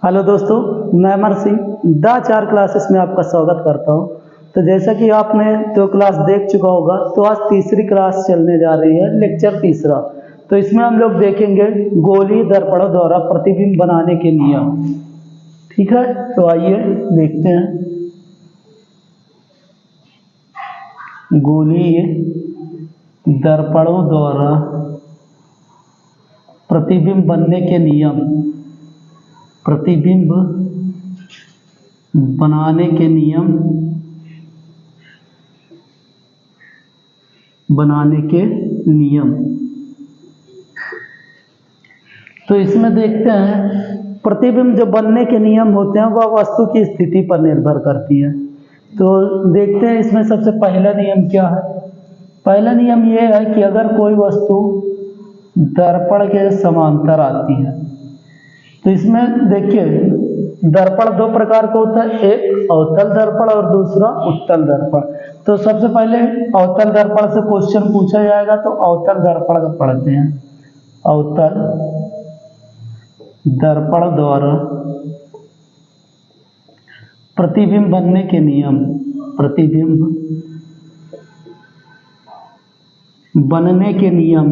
Hello दोस्तों, मैं Amar Singh the चार क्लासेस में आपका स्वागत करता हूं। तो जैसा कि आपने जो क्लास देख चुका होगा, तो आज तीसरी क्लास चलने जा रही है, लेक्चर तीसरा। तो इसमें हम लोग देखेंगे गोलीय दर्पणों द्वारा प्रतिबिंब बनाने के नियम। ठीक है, तो आइए देखते हैं। गोलीय दर्पणों द्वारा प्रतिबिंब बनने के नियम। प्रतिबिंब बनाने के नियम, तो इसमें देखते हैं प्रतिबिंब जो बनने के नियम होते हैं वह वस्तु की स्थिति पर निर्भर करती है। तो देखते हैं इसमें सबसे पहला नियम क्या है। पहला नियम यह है कि अगर कोई वस्तु दर्पण के समांतर आती है, तो इसमें देखिए दर्पण दो प्रकार का होता है, एक अवतल दर्पण और दूसरा उत्तल दर्पण। तो सबसे पहले अवतल दर्पण से क्वेश्चन पूछा जाएगा, तो अवतल दर्पण का पढ़ते हैं। अवतल दर्पण द्वारा प्रतिबिंब बनने के नियम। प्रतिबिंब बनने के नियम,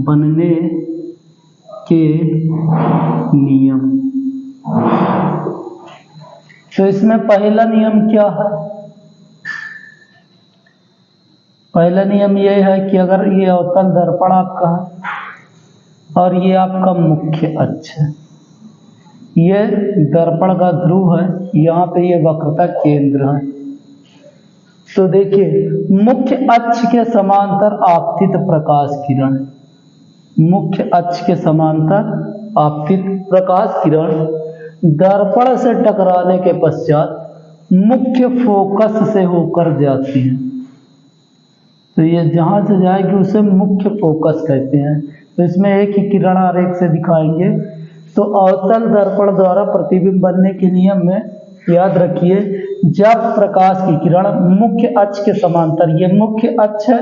बनने के नियम। तो इसमें पहला नियम क्या है? पहला नियम यह है कि अगर ये अवतल दर्पण आपका है और ये आपका मुख्य अक्ष है, ये दर्पण का ध्रुव है, यहाँ पे ये वक्रता केंद्र है। तो देखिए मुख्य अक्ष के समांतर आपतित प्रकाश किरण, मुख्य अक्ष के समांतर आपतित प्रकाश किरण दर्पण से टकराने के पश्चात मुख्य फोकस से होकर जाती है। तो ये जहां से जाएगी उसे मुख्य फोकस कहते हैं। तो इसमें एक ही किरण आरेख से दिखाएंगे। तो अवतल दर्पण द्वारा प्रतिबिंब बनने के नियम में याद रखिए, जब प्रकाश की किरण मुख्य अक्ष के समांतर, ये मुख्य अक्ष है,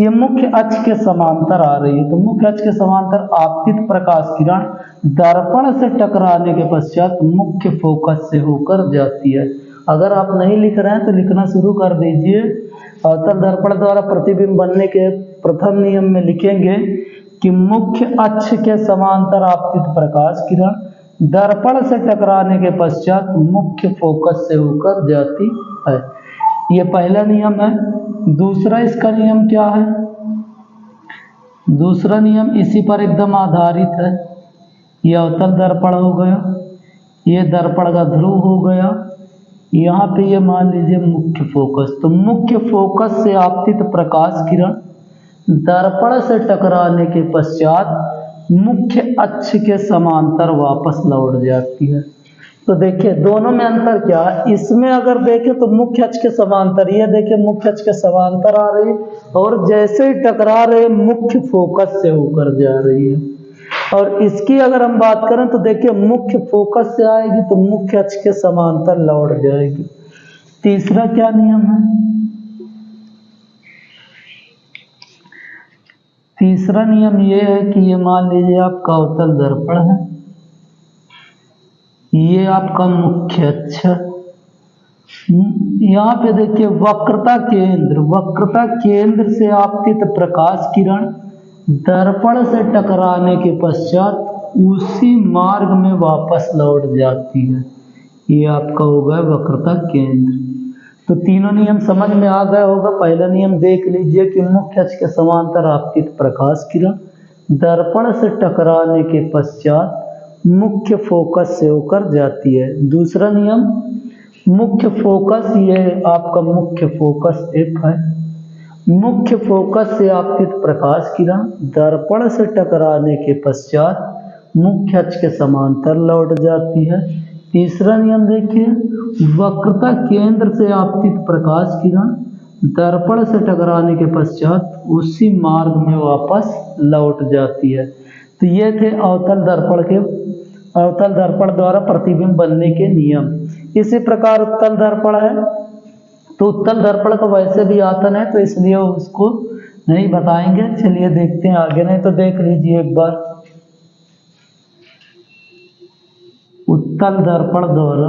ये मुख्य अक्ष के समांतर आ रही है, तो मुख्य अक्ष के समांतर आपतित प्रकाश किरण दर्पण से टकराने के पश्चात मुख्य फोकस से होकर जाती है। अगर आप नहीं लिख रहे हैं तो लिखना शुरू कर दीजिए। अवतल दर्पण द्वारा प्रतिबिंब बनने के प्रथम नियम में लिखेंगे कि मुख्य अक्ष के समांतर आपतित प्रकाश किरण दर्पण से टकराने के पश्चात मुख्य फोकस से होकर जाती है। ये पहला नियम है। दूसरा इसका नियम क्या है? दूसरा नियम इसी पर एकदम आधारित है। ये अवतल दर्पण हो गया, ये दर्पण का ध्रुव हो गया, यहाँ पे ये मान लीजिए मुख्य फोकस। तो मुख्य फोकस से आपतित प्रकाश किरण दर्पण से टकराने के पश्चात मुख्य अक्ष के समांतर वापस लौट जाती है। तो देखिए दोनों में अंतर क्या है। इसमें अगर देखें तो मुख्य अक्ष के समांतर, ये देखिए मुख्य अक्ष के समांतर आ रही है और जैसे ही टकरा रहे मुख्य फोकस से होकर जा रही है। और इसकी अगर हम बात करें तो देखिए मुख्य फोकस से आएगी तो मुख्य अक्ष के समांतर लौट जाएगी। तीसरा क्या नियम है? तीसरा नियम ये है कि ये मान लीजिए आपका अवतल दर्पण है, ये आपका मुख्य अक्ष है। यहाँ पे देखिए वक्रता केंद्र, वक्रता केंद्र से आपतित प्रकाश किरण दर्पण से टकराने के पश्चात उसी मार्ग में वापस लौट जाती है। ये आपका हो गया वक्रता केंद्र। तो तीनों नियम समझ में आ गया होगा। पहला नियम देख लीजिए कि मुख्य अक्ष के समांतर आपतित प्रकाश किरण दर्पण से टकराने के पश्चात मुख्य फोकस से होकर जाती है। दूसरा नियम मुख्य फोकस, ये आपका मुख्य फोकस एक है, मुख्य फोकस से आपतित प्रकाश किरण दर्पण से टकराने के पश्चात मुख्य अक्ष के समांतर लौट जाती है। तीसरा नियम देखिए, वक्रता केंद्र से आपतित प्रकाश किरण दर्पण से टकराने के पश्चात उसी मार्ग में वापस लौट जाती है। तो ये थे अवतल दर्पण द्वारा प्रतिबिंब बनने के नियम। इसी प्रकार उत्तल दर्पण है, तो उत्तल दर्पण का वैसे भी आयतन है, तो इसलिए उसको नहीं बताएंगे। चलिए देखते हैं आगे, नहीं तो देख लीजिए एक बार। उत्तल दर्पण द्वारा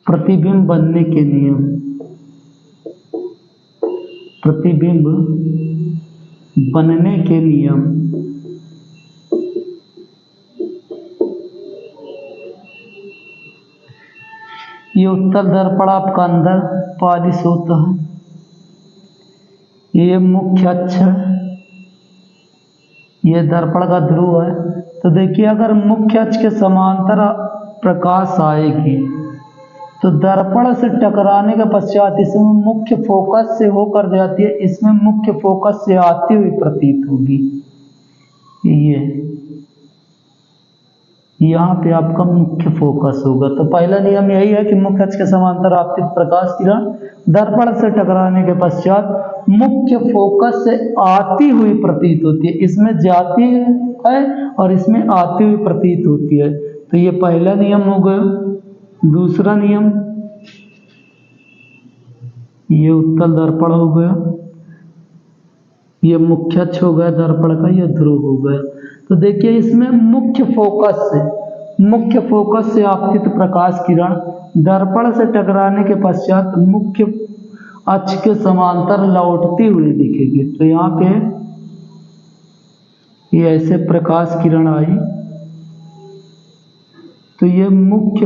प्रतिबिंब बनने के नियम, प्रतिबिंब बनने के नियम। ये उत्तल दर्पण आपका अंदर पॉलिश होता है, ये मुख्य अक्ष है, ये दर्पण का ध्रुव है। तो देखिए अगर मुख्य अक्ष के समांतर प्रकाश आएगी तो दर्पण से टकराने के पश्चात इसमें मुख्य फोकस से होकर जाती है, इसमें मुख्य फोकस से आती हुई प्रतीत होगी। ये यहाँ पे आपका मुख्य फोकस होगा। तो पहला नियम यही है कि मुख्य अक्ष के समांतर आपतित प्रकाश किरण दर्पण से टकराने के पश्चात मुख्य फोकस से आती हुई प्रतीत होती है। इसमें जाती है और इसमें आती हुई प्रतीत होती है। तो ये पहला नियम हो गया। दूसरा नियम, ये उत्तल दर्पण हो गया, ये मुख्य अक्ष हो गया दर्पण का, ये ध्रुव हो गया। तो देखिए इसमें मुख्य फोकस से आपतित प्रकाश किरण दर्पण से टकराने के पश्चात मुख्य अक्ष के समांतर लौटती हुई दिखेगी। तो यहाँ पे ये ऐसे प्रकाश किरण आई, तो ये मुख्य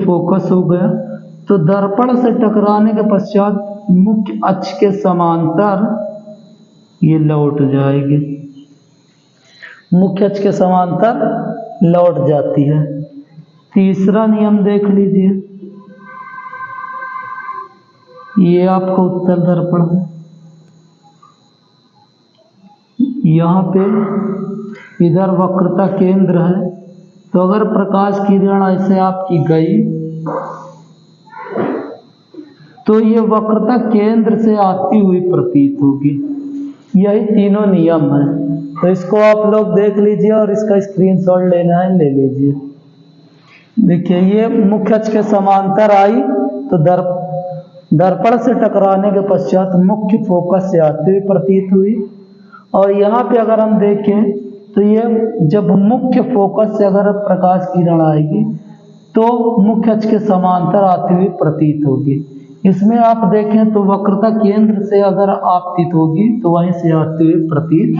फोकस हो गया। तो दर्पण से टकराने के पश्चात मुख्य अक्ष के समांतर ये लौट जाएगी, मुख्य अक्ष के समांतर लौट जाती है। तीसरा नियम देख लीजिए, ये आपका उत्तल दर्पण है, यहाँ पे इधर वक्रता केंद्र है। तो अगर प्रकाश किरण ऐसे आपकी गई तो ये वक्रता केंद्र से आती हुई प्रतीत होगी। यही तीनों नियम है। तो इसको आप लोग देख लीजिए और इसका स्क्रीनशॉट लेना है ले लीजिए। देखिए ये मुख्य अक्ष के समांतर आई तो दर्पण से टकराने के पश्चात मुख्य फोकस से आती हुई प्रतीत हुई। और यहाँ पे अगर हम देखें तो ये जब मुख्य फोकस से अगर प्रकाश किरण आएगी तो मुख्य अक्ष के समांतर आती हुई प्रतीत होगी। इसमें आप देखें तो वक्रता केंद्र से अगर आपतित होगी तो वहीं से आती हुई प्रतीत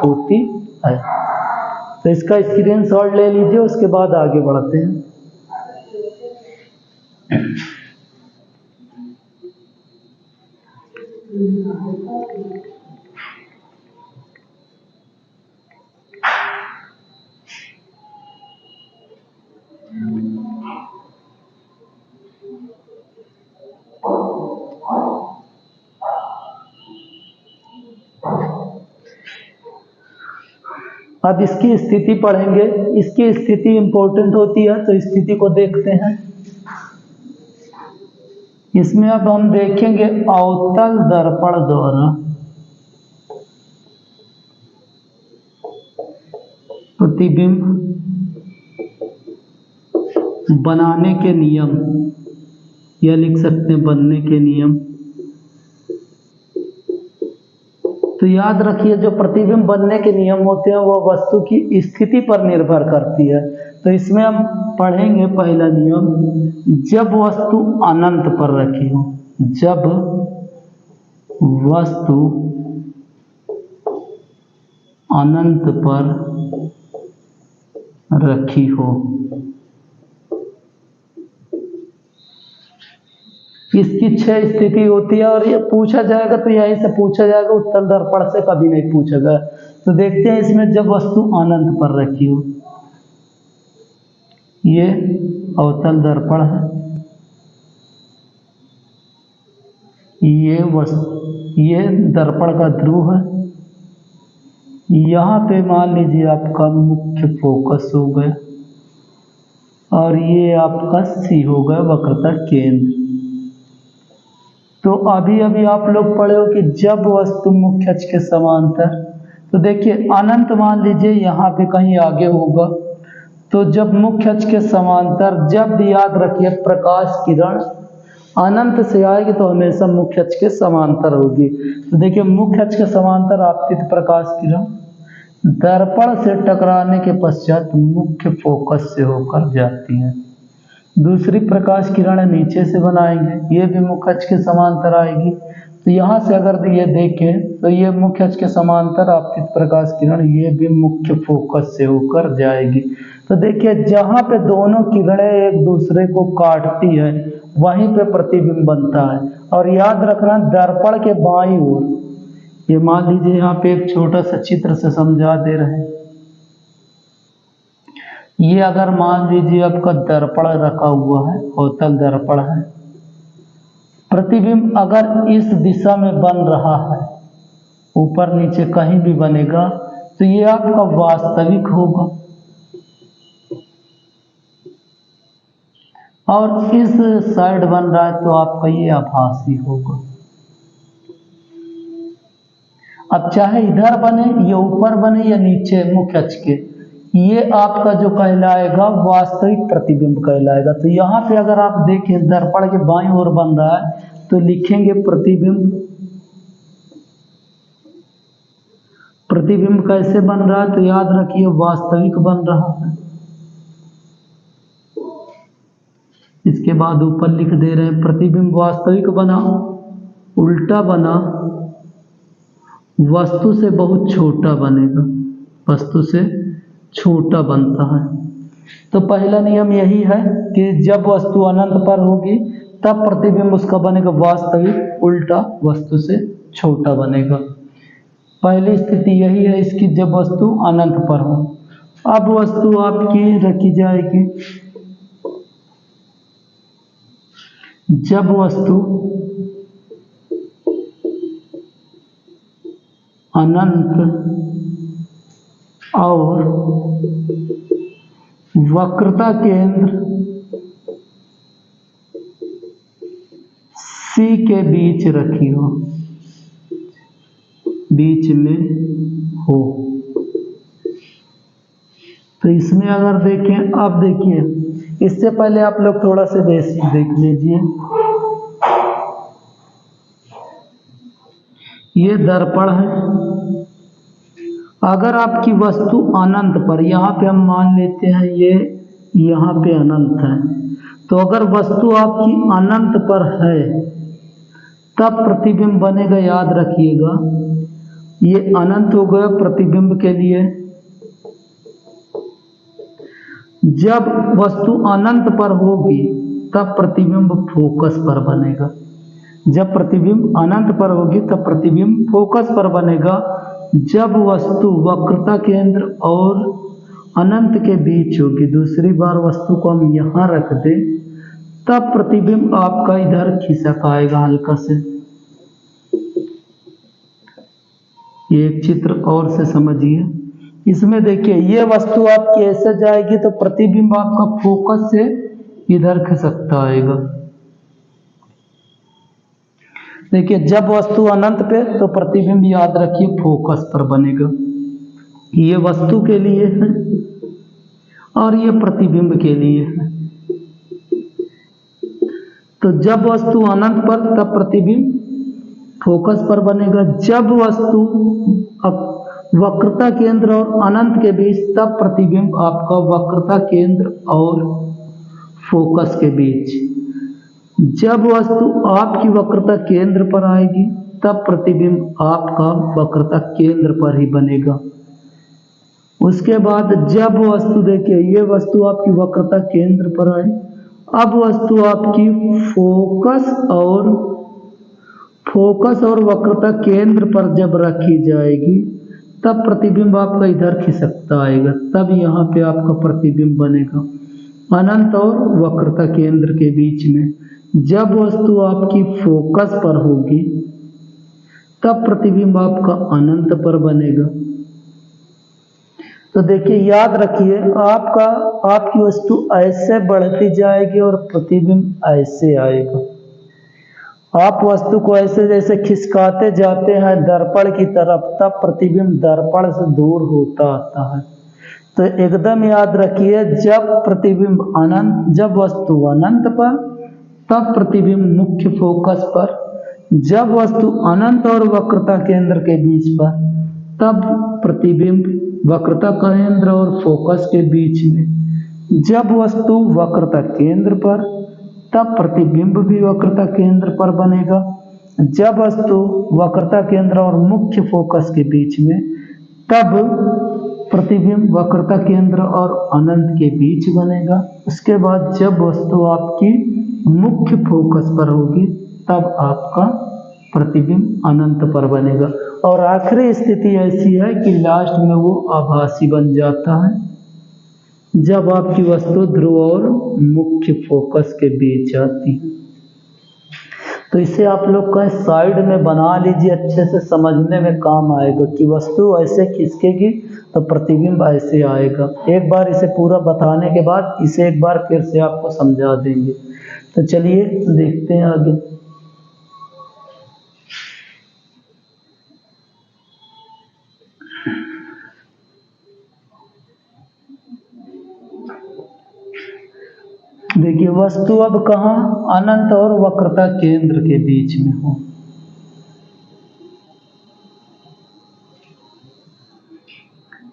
होती है। तो इसका स्क्रीनशॉट ले लीजिए, उसके बाद आगे बढ़ते हैं। अब इसकी स्थिति पढ़ेंगे। इसकी स्थिति इंपॉर्टेंट होती है, तो स्थिति को देखते हैं। इसमें अब हम देखेंगे अवतल दर्पण द्वारा प्रतिबिंब बनाने के नियम, या लिख सकते हैं बनने के नियम। तो याद रखिए जो प्रतिबिंब बनने के नियम होते हैं वो वस्तु की स्थिति पर निर्भर करती है। तो इसमें हम पढ़ेंगे पहला नियम, जब वस्तु अनंत पर रखी हो, जब वस्तु अनंत पर रखी हो। इसकी 6 स्थिति होती है और ये पूछा जाएगा तो यहीं से पूछा जाएगा, उत्तल दर्पण से कभी नहीं पूछा गया। तो देखते हैं इसमें जब वस्तु अनंत पर रखी हो, ये अवतल दर्पण है, ये दर्पण का ध्रुव है। यहाँ पे मान लीजिए आपका मुख्य फोकस हो गया और ये आपका सी हो गया वक्रता केंद्र। तो अभी आप लोग पढ़े हो कि जब वस्तु मुख्य अक्ष के समांतर, तो देखिए अनंत मान लीजिए यहाँ पे कहीं आगे होगा। तो जब मुख्य अक्ष के समांतर, जब याद रखिए प्रकाश किरण अनंत से आएगी तो हमेशा मुख्य अक्ष के समांतर होगी। तो देखिए मुख्य अक्ष के समांतर आपतित प्रकाश किरण दर्पण से टकराने के पश्चात मुख्य फोकस से होकर जाती है। दूसरी प्रकाश किरण नीचे से बनाएंगे, ये भी मुख्य अक्ष के समांतर आएगी। तो यहाँ से अगर ये देखें तो ये मुख्य अक्ष के समांतर आपतित प्रकाश किरण ये भी मुख्य फोकस से होकर जाएगी। तो देखिए जहाँ पे दोनों किरणें एक दूसरे को काटती है वहीं पे प्रतिबिंब बनता है। और याद रखना दर्पण के बाईं ओर, ये मान लीजिए यहाँ पे एक छोटा सा चित्र से समझा दे रहे हैं। ये अगर मान लीजिए आपका दर्पण रखा हुआ है, अवतल दर्पण है, प्रतिबिंब अगर इस दिशा में बन रहा है, ऊपर नीचे कहीं भी बनेगा तो ये आपका वास्तविक होगा, और इस साइड बन रहा है तो आपका ये आभासी होगा। अब चाहे इधर बने या ऊपर बने या नीचे मुख्य अक्ष के, ये आपका जो कहलाएगा वास्तविक प्रतिबिंब कहलाएगा। तो यहाँ पे अगर आप देखें दर्पण के बाईं ओर बन रहा है तो लिखेंगे प्रतिबिंब। प्रतिबिंब कैसे बन रहा है तो याद रखिए वास्तविक बन रहा है। इसके बाद ऊपर लिख दे रहे हैं प्रतिबिंब वास्तविक बना, उल्टा बना, वस्तु से बहुत छोटा बनेगा, वस्तु से छोटा बनता है। तो पहला नियम यही है कि जब वस्तु अनंत पर होगी तब प्रतिबिंब उसका बनेगा वास्तविक, उल्टा, वस्तु से छोटा बनेगा। पहली स्थिति यही है इसकी, जब वस्तु अनंत पर हो। अब वस्तु आपकी रखी जाएगी जब वस्तु अनंत और वक्रता केंद्र C के बीच रखी हो, बीच में हो। तो इसमें अगर देखें, अब देखिए इससे पहले आप लोग थोड़ा सा बेसिक देख लीजिए। ये दर्पण है, अगर आपकी वस्तु अनंत पर, यहाँ पे हम मान लेते हैं ये यहाँ पे अनंत है, तो अगर वस्तु आपकी अनंत पर है तब प्रतिबिंब बनेगा। याद रखिएगा ये अनंत हो गया प्रतिबिंब के लिए। जब वस्तु अनंत पर होगी तब प्रतिबिंब फोकस पर बनेगा। जब प्रतिबिंब अनंत पर होगी तब प्रतिबिंब फोकस पर बनेगा। जब वस्तु वक्रता केंद्र और अनंत के बीच होगी, दूसरी बार वस्तु को हम यहाँ रख दें, तब प्रतिबिंब आपका इधर खिसक आएगा हल्का से। ये एक चित्र और से समझिए। इसमें देखिए ये वस्तु आपकी ऐसे जाएगी तो प्रतिबिंब आपका फोकस से इधर खिसकता आएगा। देखिए जब वस्तु अनंत पे तो प्रतिबिंब याद रखिए फोकस पर बनेगा। ये वस्तु के लिए है और ये प्रतिबिंब के लिए है। तो जब वस्तु अनंत पर तब प्रतिबिंब फोकस पर बनेगा। जब वस्तु वक्रता केंद्र और अनंत के बीच तब प्रतिबिंब आपका वक्रता केंद्र और फोकस के बीच। जब वस्तु आपकी वक्रता केंद्र पर आएगी तब प्रतिबिंब आपका वक्रता केंद्र पर ही बनेगा। उसके बाद जब वस्तु, देखिए ये वस्तु आपकी वक्रता केंद्र पर आई, अब वस्तु आपकी फोकस और वक्रता केंद्र पर जब रखी जाएगी तब प्रतिबिंब आपका इधर खिसकता आएगा। तब यहाँ पे आपका प्रतिबिंब बनेगा अनंत और वक्रता केंद्र के बीच में। जब वस्तु आपकी फोकस पर होगी तब प्रतिबिंब आपका अनंत पर बनेगा। तो देखिए याद रखिए आपकी वस्तु ऐसे बढ़ती जाएगी और प्रतिबिंब ऐसे आएगा। आप वस्तु को ऐसे जैसे खिसकाते जाते हैं दर्पण की तरफ, तब प्रतिबिंब दर्पण से दूर होता आता है। तो एकदम याद रखिए जब वस्तु अनंत पर तब प्रतिबिंब मुख्य फोकस पर। जब वस्तु अनंत और वक्रता केंद्र के बीच पर, तब प्रतिबिंब वक्रता केंद्र और फोकस के बीच में। जब वस्तु वक्रता केंद्र पर, तब प्रतिबिंब भी वक्रता केंद्र पर बनेगा। जब वस्तु वक्रता केंद्र और मुख्य फोकस के बीच में, तब प्रतिबिंब वक्रता केंद्र और अनंत के बीच बनेगा। उसके बाद जब वस्तु आपकी मुख्य फोकस पर होगी, तब आपका प्रतिबिंब अनंत पर बनेगा। और आखिरी स्थिति ऐसी है कि लास्ट में वो आभासी बन जाता है, जब आपकी वस्तु ध्रुव और मुख्य फोकस के बीच आती है। तो इसे आप लोग कहीं साइड में बना लीजिए, अच्छे से समझने में काम आएगा कि वस्तु ऐसे खिसकेगी तो प्रतिबिंब ऐसे आएगा। एक बार इसे पूरा बताने के बाद इसे एक बार फिर से आपको समझा देंगे। तो चलिए देखते हैं आगे। देखिए वस्तु अब कहाँ, अनंत और वक्रता केंद्र के बीच में हो।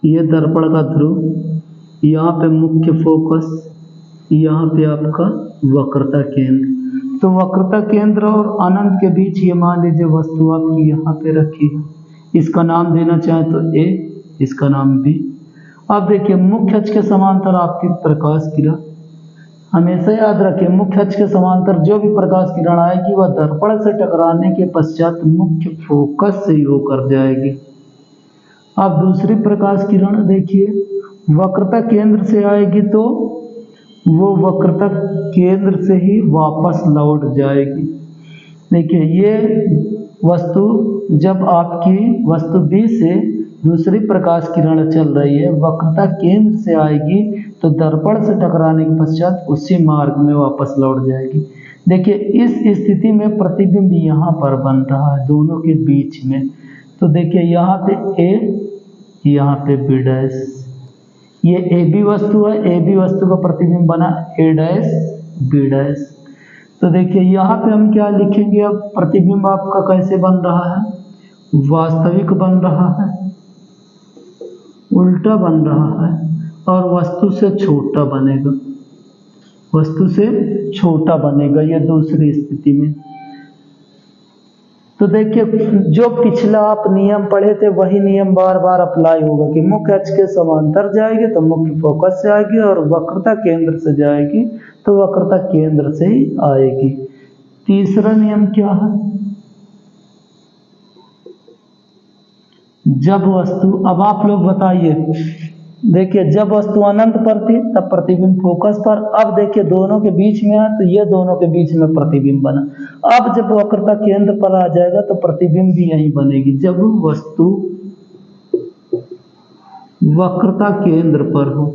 ये दर्पण का ध्रुव, यहाँ पे मुख्य फोकस, यहाँ पे आपका वक्रता केंद्र। तो वक्रता केंद्र और अनंत के बीच ये मान लीजिए वस्तु आपकी यहाँ पे रखी है। इसका नाम देना चाहे तो ए, इसका नाम बी। अब देखिए मुख्य अक्ष के समांतर आपकी प्रकाश किरण, हमेशा याद रखें मुख्य अक्ष के समांतर जो भी प्रकाश किरण आएगी वह दर्पण से टकराने के पश्चात मुख्य फोकस से ही होकर जाएगी। अब दूसरी प्रकाश किरण देखिए, वक्रता केंद्र से आएगी तो वो वक्रता केंद्र से ही वापस लौट जाएगी। देखिए ये वस्तु जब आपकी वस्तु बी से दूसरी प्रकाश किरण चल रही है, वक्रता केंद्र से आएगी तो दर्पण से टकराने के पश्चात उसी मार्ग में वापस लौट जाएगी। देखिए इस स्थिति में प्रतिबिंब यहाँ पर बन रहा है दोनों के बीच में। तो देखिए यहाँ पे ए, यहाँ पे बी डैश, ये ए बी वस्तु है, ए बी वस्तु का प्रतिबिंब बना ए डैश बी डैश। तो देखिए यहाँ पे हम क्या लिखेंगे, अब प्रतिबिंब आपका कैसे बन रहा है, वास्तविक बन रहा है, उल्टा बन रहा है और वस्तु से छोटा बनेगा, वस्तु से छोटा बनेगा ये दूसरी स्थिति में। तो देखिए जो पिछला आप नियम पढ़े थे वही नियम बार बार अप्लाई होगा कि मुख्य अक्ष के समांतर जाएगी तो मुख्य फोकस से आएगी और वक्रता केंद्र से जाएगी तो वक्रता केंद्र से ही आएगी। तीसरा नियम क्या है, जब वस्तु, अब आप लोग बताइए, देखिए जब वस्तु अनंत पर थी तब प्रतिबिंब फोकस पर। अब देखिए दोनों के बीच में है तो ये दोनों के बीच में प्रतिबिंब बना। अब जब वक्रता केंद्र पर आ जाएगा तो प्रतिबिंब भी यहीं बनेगी, जब वस्तु वक्रता केंद्र पर हो।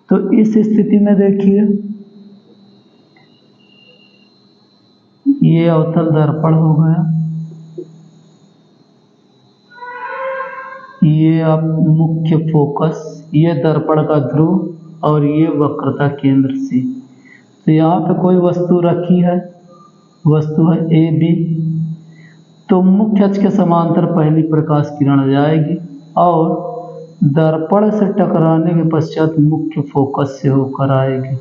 तो इस स्थिति में देखिए ये अवतल दर्पण हो गया, ये आप मुख्य फोकस, ये दर्पण का ध्रुव और ये वक्रता केंद्र सी। तो यहाँ पे कोई वस्तु रखी है, वस्तु है ए बी, तो मुख्य अक्ष के समांतर पहली प्रकाश किरण जाएगी और दर्पण से टकराने के पश्चात मुख्य फोकस से होकर आएगी,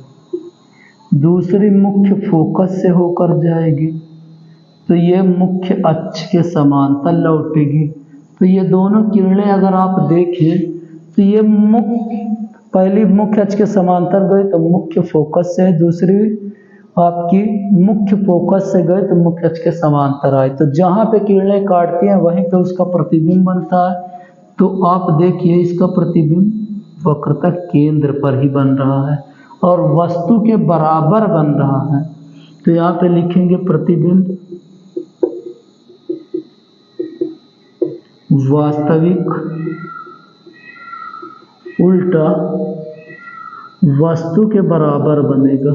दूसरी मुख्य फोकस से होकर जाएगी तो ये मुख्य अक्ष के समांतर लौटेगी। तो ये दोनों किरणें अगर आप देखें तो ये पहली मुख्य अक्ष के समांतर गई तो मुख्य फोकस से, दूसरी आपकी मुख्य फोकस से गए तो मुख्य अक्ष के समांतर आए। तो जहाँ पे किरणें काटती हैं वहीं पे उसका प्रतिबिंब बनता है। तो आप देखिए इसका प्रतिबिंब वक्रता केंद्र पर ही बन रहा है और वस्तु के बराबर बन रहा है। तो यहाँ पे लिखेंगे प्रतिबिंब वास्तविक उल्टा वस्तु के बराबर बनेगा।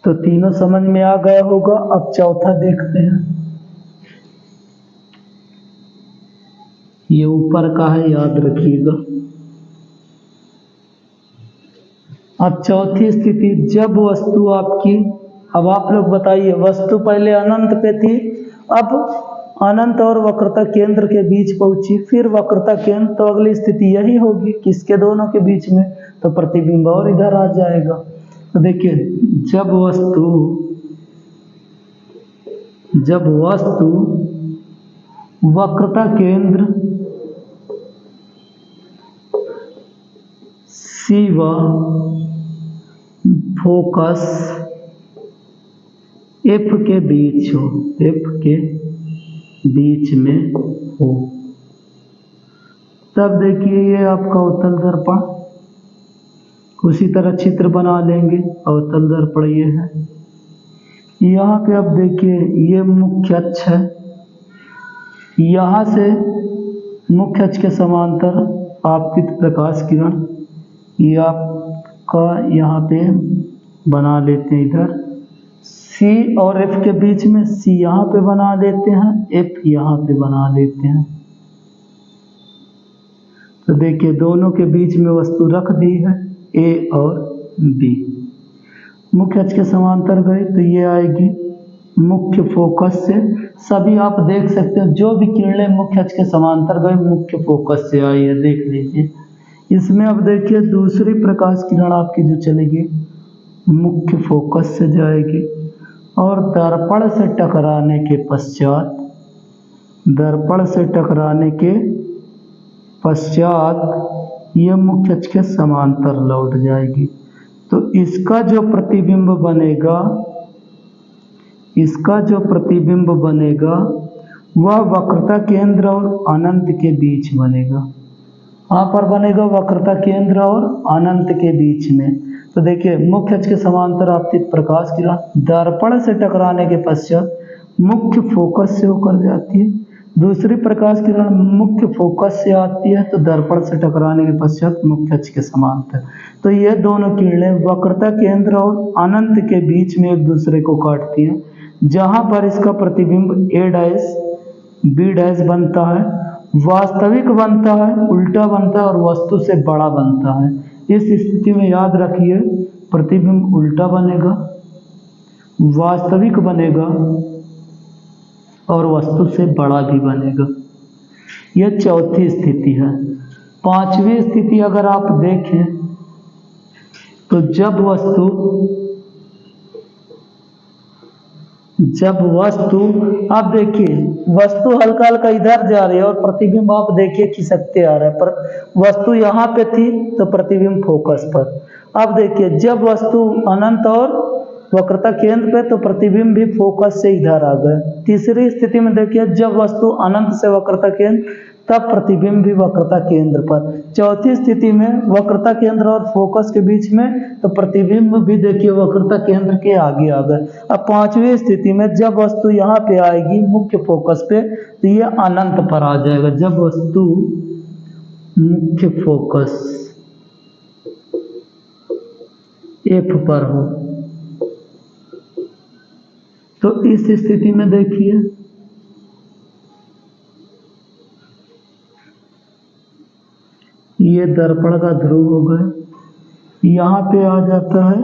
तो तीनों समझ में आ गया होगा। अब चौथा देखते हैं। ये ऊपर का है, याद रखिएगा। अब चौथी स्थिति, जब वस्तु आपकी, अब आप लोग बताइए, वस्तु पहले अनंत पे थी, अब अनंत और वक्रता केंद्र के बीच पहुंची, फिर वक्रता केंद्र, तो अगली स्थिति यही होगी, किसके दोनों के बीच में, तो प्रतिबिंब और इधर आ जाएगा। तो देखिए, जब वस्तु वक्रता केंद्र C व फोकस F के बीच हो, F के बीच में हो, तब देखिए ये आपका उत्तल दर्पण, उसी तरह चित्र बना लेंगे। अवतल दर्पण ये है। यहाँ पे अब देखिए ये मुख्य अक्ष है, यहाँ से मुख्य अक्ष के समांतर आपतित प्रकाश किरण, ये आपका यहाँ पे बना लेते हैं इधर, C और F के बीच में C यहाँ पे बना लेते हैं, F यहाँ पे बना लेते हैं। तो देखिए दोनों के बीच में वस्तु रख दी है, A और B। मुख्य अक्ष के समांतर गए तो ये आएगी मुख्य फोकस से। सभी आप देख सकते हो, जो भी किरणें मुख्य अक्ष के समांतर गए मुख्य फोकस से आई है, देख लीजिए। इसमें अब देखिए दूसरी प्रकाश किरण आपकी जो चलेगी मुख्य फोकस से जाएगी और दर्पण से टकराने के पश्चात, दर्पण से टकराने के पश्चात ये मुख्य अक्ष के समांतर लौट जाएगी। तो इसका जो प्रतिबिंब बनेगा, इसका जो प्रतिबिंब बनेगा वह वक्रता केंद्र और अनंत के बीच बनेगा। वहाँ पर बनेगा वक्रता केंद्र और अनंत के बीच में। तो देखिए मुख्य अक्ष के समांतर आपतित प्रकाश किरण दर्पण से टकराने के पश्चात मुख्य फोकस से होकर जाती है, दूसरी प्रकाश किरण मुख्य फोकस से आती है तो दर्पण से टकराने के पश्चात मुख्य अक्ष के समांतर। तो ये दोनों किरणें वक्रता केंद्र और अनंत के बीच में एक दूसरे को काटती हैं, जहाँ पर इसका प्रतिबिंब A डैश B डैश बनता है, वास्तविक बनता है, उल्टा बनता है और वस्तु से बड़ा बनता है। इस स्थिति में याद रखिए प्रतिबिंब उल्टा बनेगा, वास्तविक बनेगा और वस्तु से बड़ा भी बनेगा। यह चौथी स्थिति है। पांचवी स्थिति अगर आप देखें तो जब वस्तु आप देखिए वस्तु हल्का हल्का इधर जा रही है और प्रतिबिंब आप देखिए खिसकते आ रहा है, पर वस्तु यहाँ पे थी तो प्रतिबिंब फोकस पर। अब देखिए जब वस्तु अनंत और वक्रता केंद्र पे तो प्रतिबिंब भी फोकस से इधर आ गए। तीसरी स्थिति में देखिए जब वस्तु अनंत से वक्रता केंद्र तब प्रतिबिंब भी वक्रता केंद्र पर। चौथी स्थिति में वक्रता केंद्र और फोकस के बीच में तो प्रतिबिंब भी देखिए वक्रता केंद्र के आगे आ गए। अब पांचवी स्थिति में जब वस्तु यहाँ पे आएगी मुख्य फोकस पे तो ये अनंत पर आ जाएगा। जब वस्तु मुख्य फोकस F पर हो तो इस स्थिति में देखिए ये दर्पण का ध्रुव हो गया, यहाँ पे आ जाता है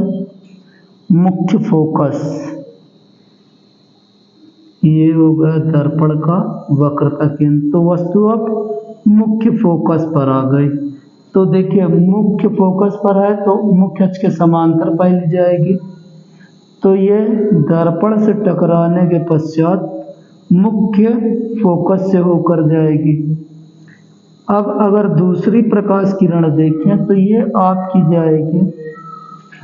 मुख्य फोकस, ये हो गया दर्पण का वक्रता केंद्र। तो वस्तु अब मुख्य फोकस पर आ गई। तो देखिए मुख्य फोकस पर है तो मुख्य अक्ष के समांतर पहले जाएगी, तो ये दर्पण से टकराने के पश्चात मुख्य फोकस से होकर जाएगी। अब अगर दूसरी प्रकाश किरण देखें तो ये आपकी जाएगी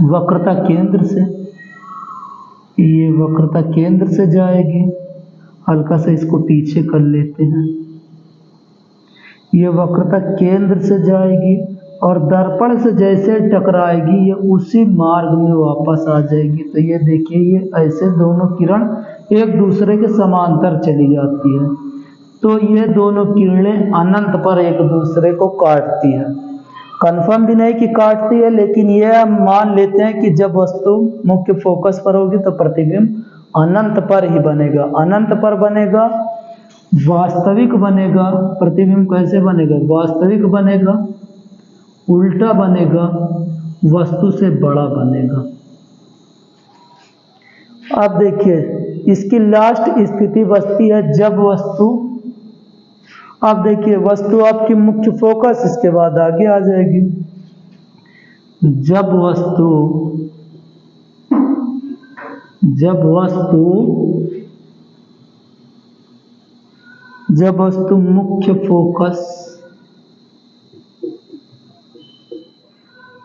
वक्रता केंद्र से, ये वक्रता केंद्र से जाएगी, हल्का सा इसको पीछे कर लेते हैं, ये वक्रता केंद्र से जाएगी और दर्पण से जैसे टकराएगी ये उसी मार्ग में वापस आ जाएगी। तो ये देखिए ये ऐसे दोनों किरण एक दूसरे के समांतर चली जाती है, तो ये दोनों किरणें अनंत पर एक दूसरे को काटती है। कंफर्म भी नहीं कि काटती है, लेकिन ये हम मान लेते हैं कि जब वस्तु मुख्य फोकस पर होगी तो प्रतिबिंब अनंत पर ही बनेगा। अनंत पर बनेगा, वास्तविक बनेगा। प्रतिबिंब कैसे बनेगा? वास्तविक बनेगा, उल्टा बनेगा, वस्तु से बड़ा बनेगा। अब देखिए इसकी लास्ट स्थिति बचती है जब वस्तु, अब देखिए वस्तु आपकी मुख्य फोकस, इसके बाद आगे आ जाएगी। जब वस्तु मुख्य फोकस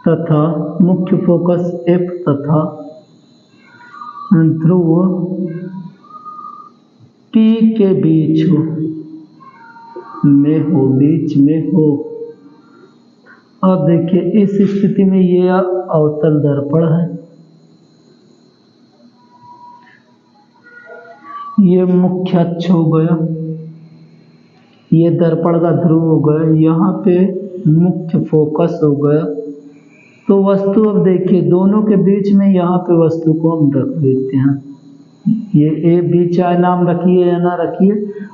तथा मुख्य फोकस F तथा ध्रुव P के बीच में हो। अब देखिए इस स्थिति में ये अवतल दर्पण है, ये मुख्य अक्ष हो गया, ये दर्पण का ध्रुव हो गया, यहाँ पे मुख्य फोकस हो गया। तो वस्तु, अब देखिए दोनों के बीच में यहाँ पे वस्तु को हम रख देते हैं। ये ए बी चाहे नाम रखिए या ना रखिए।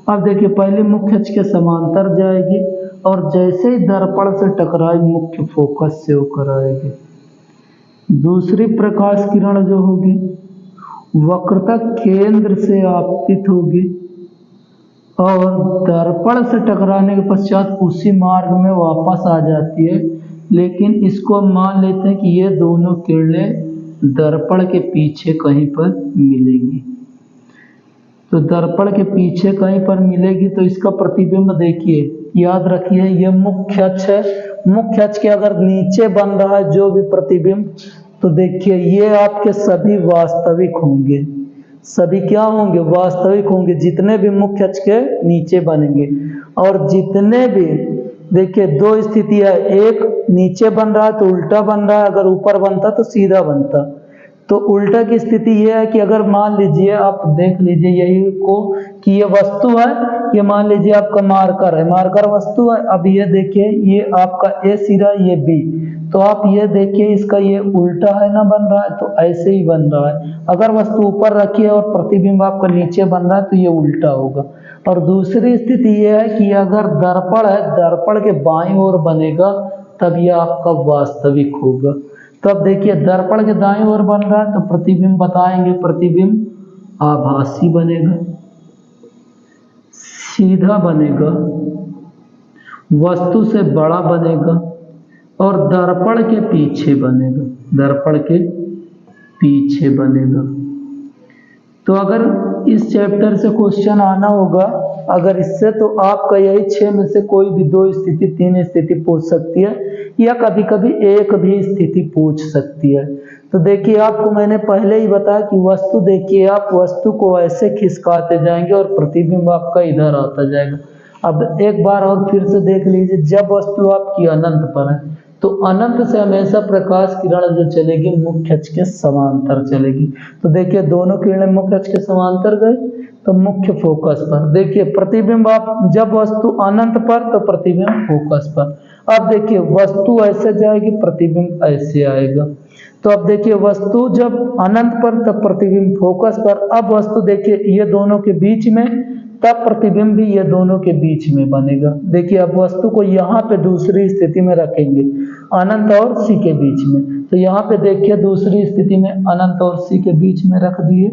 अब देखिए पहले मुख्य अक्ष के समांतर जाएगी और जैसे ही दर्पण से टकराएगी मुख्य फोकस से होकर आएगी। दूसरी प्रकाश किरण जो होगी वक्रता केंद्र से आपतित होगी और दर्पण से टकराने के पश्चात उसी मार्ग में वापस आ जाती है। लेकिन इसको हम मान लेते हैं कि ये दोनों किरणें दर्पण के पीछे कहीं पर मिलेगी। तो दर्पण के पीछे कहीं पर मिलेगी तो इसका प्रतिबिंब देखिए, याद रखिए ये मुख्य अक्ष है। मुख्य अक्ष के अगर नीचे बन रहा है जो भी प्रतिबिंब, तो देखिए ये आपके सभी वास्तविक होंगे। सभी क्या होंगे? वास्तविक होंगे, जितने भी मुख्य अक्ष के नीचे बनेंगे। और जितने भी, देखिए दो स्थिति है, एक नीचे बन रहा है तो उल्टा बन रहा है, अगर ऊपर बनता तो सीधा बनता। तो उल्टा की स्थिति ये है कि अगर मान लीजिए आप देख लीजिए यही को कि ये वस्तु है, ये मान लीजिए आपका मार्कर है, मार्कर वस्तु है। अब ये देखिए ये आपका ए सिरा, ये बी, तो आप ये देखिए इसका ये उल्टा है ना बन रहा है, तो ऐसे ही बन रहा है। अगर वस्तु ऊपर रखी है और प्रतिबिंब आपका नीचे बन रहा है तो ये उल्टा होगा। और दूसरी स्थिति ये है कि अगर दर्पण है, दर्पण के बाईं ओर बनेगा तब यह आपका वास्तविक होगा। तब देखिए दर्पण के दाईं ओर बन रहा है तो प्रतिबिंब बताएंगे, प्रतिबिंब आभासी बनेगा, सीधा बनेगा, वस्तु से बड़ा बनेगा और दर्पण के पीछे बनेगा, दर्पण के पीछे बनेगा। तो अगर इस चैप्टर से क्वेश्चन आना होगा अगर इससे, तो आपका यही 6 में से कोई भी 2 स्थिति 3 स्थिति पूछ सकती है, या कभी कभी एक भी स्थिति पूछ सकती है। तो देखिए आपको मैंने पहले ही बताया कि वस्तु, देखिए आप वस्तु को ऐसे खिसकाते जाएंगे और प्रतिबिंब आपका इधर आता जाएगा। अब एक बार और फिर से देख लीजिए, जब वस्तु आपकी अनंत पर है तो अनंत से हमेशा प्रकाश किरण जो चलेगी मुख्य अक्ष के समांतर चलेगी। तो देखिए दोनों किरणें मुख्य अक्ष के समांतर गए तो मुख्य फोकस पर। देखिए प्रतिबिंब, आप जब वस्तु अनंत पर तो प्रतिबिंब फोकस पर। अब देखिए वस्तु ऐसे जाएगी, प्रतिबिंब ऐसे आएगा। तो अब देखिए वस्तु जब अनंत पर तब प्रतिबिंब फोकस पर। अब वस्तु देखिए ये दोनों के बीच में, तब प्रतिबिंब भी ये दोनों के बीच में बनेगा। देखिए अब वस्तु को यहाँ पे दूसरी स्थिति में रखेंगे, अनंत और सी के बीच में। तो यहाँ पे देखिए दूसरी स्थिति में अनंत और सी के बीच में रख दिए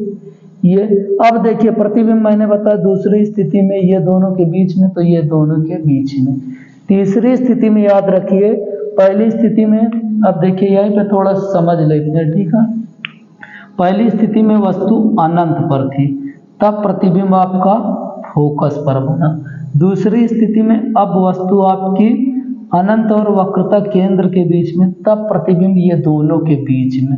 ये। अब देखिए प्रतिबिंब मैंने बताया दूसरी स्थिति में ये दोनों के बीच में, तो ये दोनों के बीच में। तीसरी स्थिति में याद रखिए, पहली स्थिति में, अब देखिए यहीं पे थोड़ा समझ लेते हैं, ठीक है। पहली स्थिति में वस्तु अनंत पर थी, तब प्रतिबिंब आपका फोकस पर बना। दूसरी स्थिति में अब वस्तु आपकी अनंत और वक्रता केंद्र के बीच में, तब प्रतिबिंब ये दोनों के बीच में।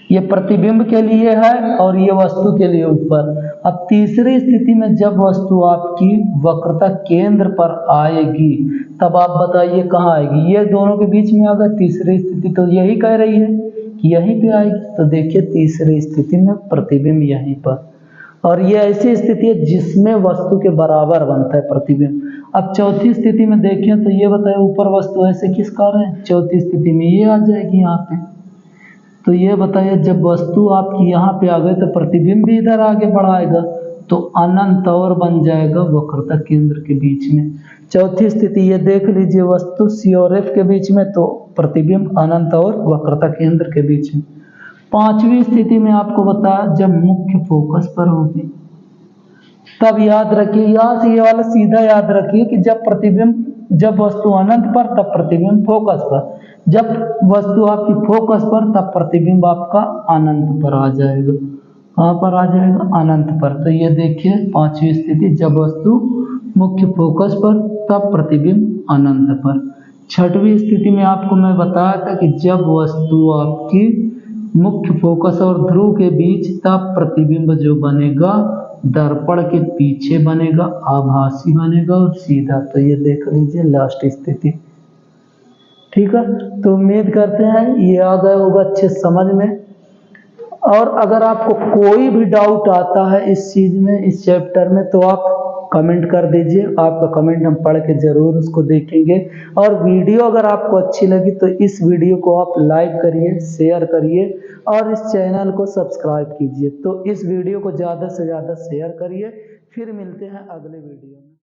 ये प्रतिबिंब के लिए है और ये वस्तु के लिए ऊपर। अब तीसरी स्थिति में जब वस्तु आपकी वक्रता केंद्र पर आएगी तब आप बताइए कहाँ आएगी? ये दोनों के बीच में अगर तीसरी स्थिति, तो यही कह रही है कि यहीं पे आएगी। तो देखिए तीसरी स्थिति में प्रतिबिंब यहीं पर। और ये ऐसी स्थिति है जिसमें वस्तु के बराबर बनता है प्रतिबिंब। अब चौथी स्थिति में देखें तो ये बताए ऊपर वस्तु ऐसे किस कार्य है, चौथी स्थिति में ये आ जाएगी यहाँ पे। तो ये बताइए जब वस्तु आपकी यहाँ पे आ गई तो प्रतिबिंब भी इधर आगे बढ़ाएगा, तो अनंत और बन जाएगा वक्रता केंद्र के बीच में। चौथी स्थिति ये देख लीजिए, वस्तु सी और एफ के बीच में, तो प्रतिबिंब अनंत और वक्रता केंद्र के बीच में। पांचवी स्थिति में आपको बताया जब मुख्य फोकस पर होगी, तब याद रखिए यहाँ से ये वाला सीधा याद रखिए कि जब वस्तु अनंत पर तब प्रतिबिंब फोकस पर, जब वस्तु आपकी फोकस पर तब प्रतिबिंब आपका अनंत पर आ जाएगा। कहाँ पर आ जाएगा, अनंत पर। तो ये देखिए पांचवी स्थिति, जब वस्तु मुख्य फोकस पर तब प्रतिबिंब अनंत पर। छठवीं स्थिति में आपको मैं बताया था कि जब वस्तु आपकी मुख्य फोकस और ध्रुव के बीच, तब प्रतिबिंब जो बनेगा दर्पण के पीछे बनेगा, आभासी बनेगा और सीधा। तो ये देख लीजिए लास्ट स्थिति। ठीक है, तो उम्मीद करते हैं ये आ गया होगा अच्छे समझ में। और अगर आपको कोई भी डाउट आता है इस चीज में, इस चैप्टर में, तो आप कमेंट कर दीजिए। आपका कमेंट हम पढ़ के जरूर उसको देखेंगे। और वीडियो अगर आपको अच्छी लगी तो इस वीडियो को आप लाइक करिए, शेयर करिए और इस चैनल को सब्सक्राइब कीजिए। तो इस वीडियो को ज़्यादा से ज़्यादा शेयर करिए। फिर मिलते हैं अगले वीडियो में।